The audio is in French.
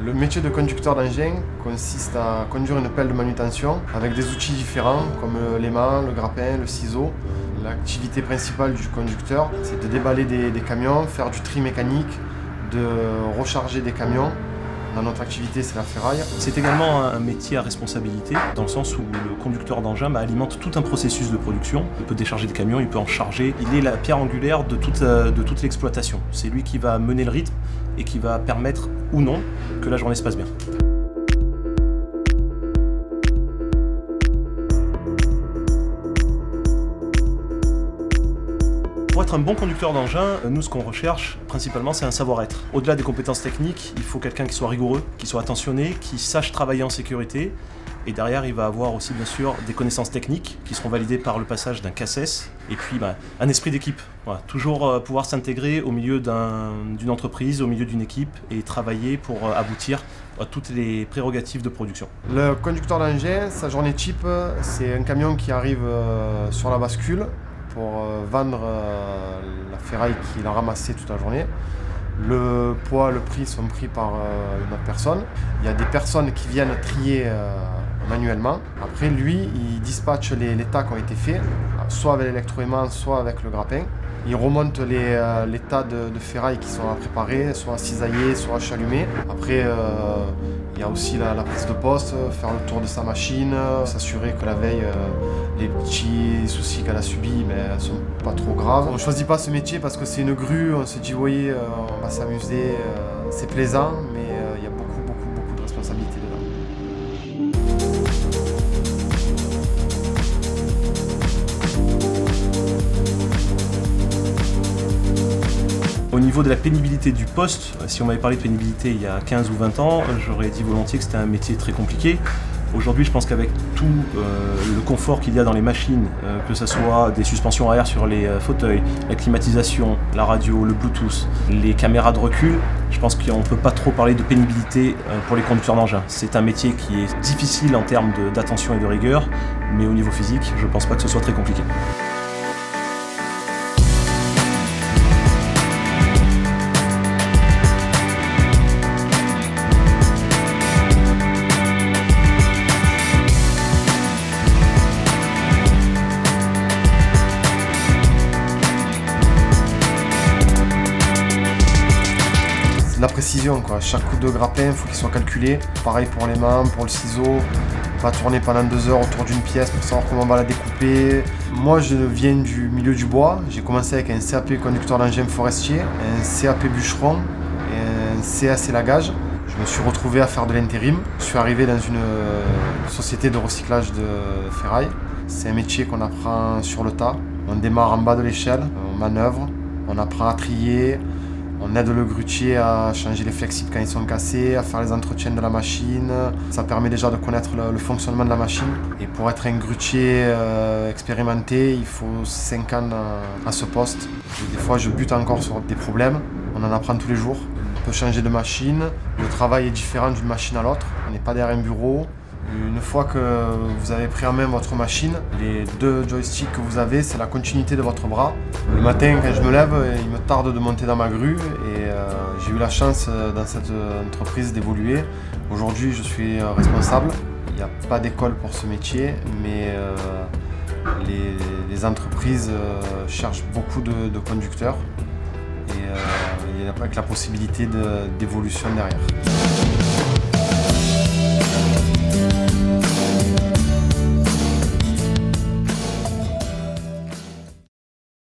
Le métier de conducteur d'engin consiste à conduire une pelle de manutention avec des outils différents comme l'aimant, le grappin, le ciseau. L'activité principale du conducteur, c'est de déballer des camions, faire du tri mécanique, de recharger des camions. Dans notre activité, c'est la ferraille. C'est également un métier à responsabilité, dans le sens où le conducteur d'engin alimente tout un processus de production. Il peut décharger le camion, il peut en charger. Il est la pierre angulaire de toute l'exploitation. C'est lui qui va mener le rythme et qui va permettre ou non que la journée se passe bien. Pour être un bon conducteur d'engin, nous ce qu'on recherche principalement c'est un savoir-être. Au-delà des compétences techniques, il faut quelqu'un qui soit rigoureux, qui soit attentionné, qui sache travailler en sécurité. Et derrière, il va avoir aussi bien sûr des connaissances techniques qui seront validées par le passage d'un CACES. Et puis un esprit d'équipe. Voilà. Toujours pouvoir s'intégrer au milieu d'une entreprise, au milieu d'une équipe et travailler pour aboutir à toutes les prérogatives de production. Le conducteur d'engin, sa journée type, c'est un camion qui arrive sur la bascule pour vendre la ferraille qu'il a ramassée toute la journée. Le poids, le prix sont pris par une autre personne. Il y a des personnes qui viennent trier manuellement. Après, lui, il dispatche les tas qui ont été faits, soit avec l'électroaimant, soit avec le grappin. Il remonte les tas de ferraille qui sont à préparer, soit à cisailler, soit à chalumer. Après, il y a aussi la prise de poste, faire le tour de sa machine, s'assurer que la veille, les petits soucis qu'elle a subis ne sont pas trop graves. On ne choisit pas ce métier parce que c'est une grue, on se dit, vous voyez, on va s'amuser, c'est plaisant, mais il y a beaucoup de responsabilités dedans. Au niveau de la pénibilité du poste, si on m'avait parlé de pénibilité il y a 15 ou 20 ans, j'aurais dit volontiers que c'était un métier très compliqué. Aujourd'hui, je pense qu'avec tout le confort qu'il y a dans les machines, que ce soit des suspensions à air sur les fauteuils, la climatisation, la radio, le Bluetooth, les caméras de recul, je pense qu'on ne peut pas trop parler de pénibilité pour les conducteurs d'engin. C'est un métier qui est difficile en termes d'attention et de rigueur, mais au niveau physique, je ne pense pas que ce soit très compliqué. La précision, quoi. Chaque coup de grappin, il faut qu'il soit calculé. Pareil pour l'aimant, pour le ciseau. Pas tourner pendant 2 heures autour d'une pièce pour savoir comment on va la découper. Moi, je viens du milieu du bois. J'ai commencé avec un CAP conducteur d'engin forestier, un CAP bûcheron et un CAC élagage. Je me suis retrouvé à faire de l'intérim. Je suis arrivé dans une société de recyclage de ferraille. C'est un métier qu'on apprend sur le tas. On démarre en bas de l'échelle, on manœuvre, on apprend à trier. On aide le grutier à changer les flexibles quand ils sont cassés, à faire les entretiens de la machine. Ça permet déjà de connaître le fonctionnement de la machine. Et pour être un grutier expérimenté, il faut 5 ans à ce poste. Et des fois, je bute encore sur des problèmes. On en apprend tous les jours. On peut changer de machine. Le travail est différent d'une machine à l'autre. On n'est pas derrière un bureau. Une fois que vous avez pris en main votre machine, les 2 joysticks que vous avez, c'est la continuité de votre bras. Le matin, quand je me lève, il me tarde de monter dans ma grue et j'ai eu la chance dans cette entreprise d'évoluer. Aujourd'hui, je suis responsable. Il n'y a pas d'école pour ce métier, mais les entreprises cherchent beaucoup de conducteurs et avec la possibilité d'évolution derrière.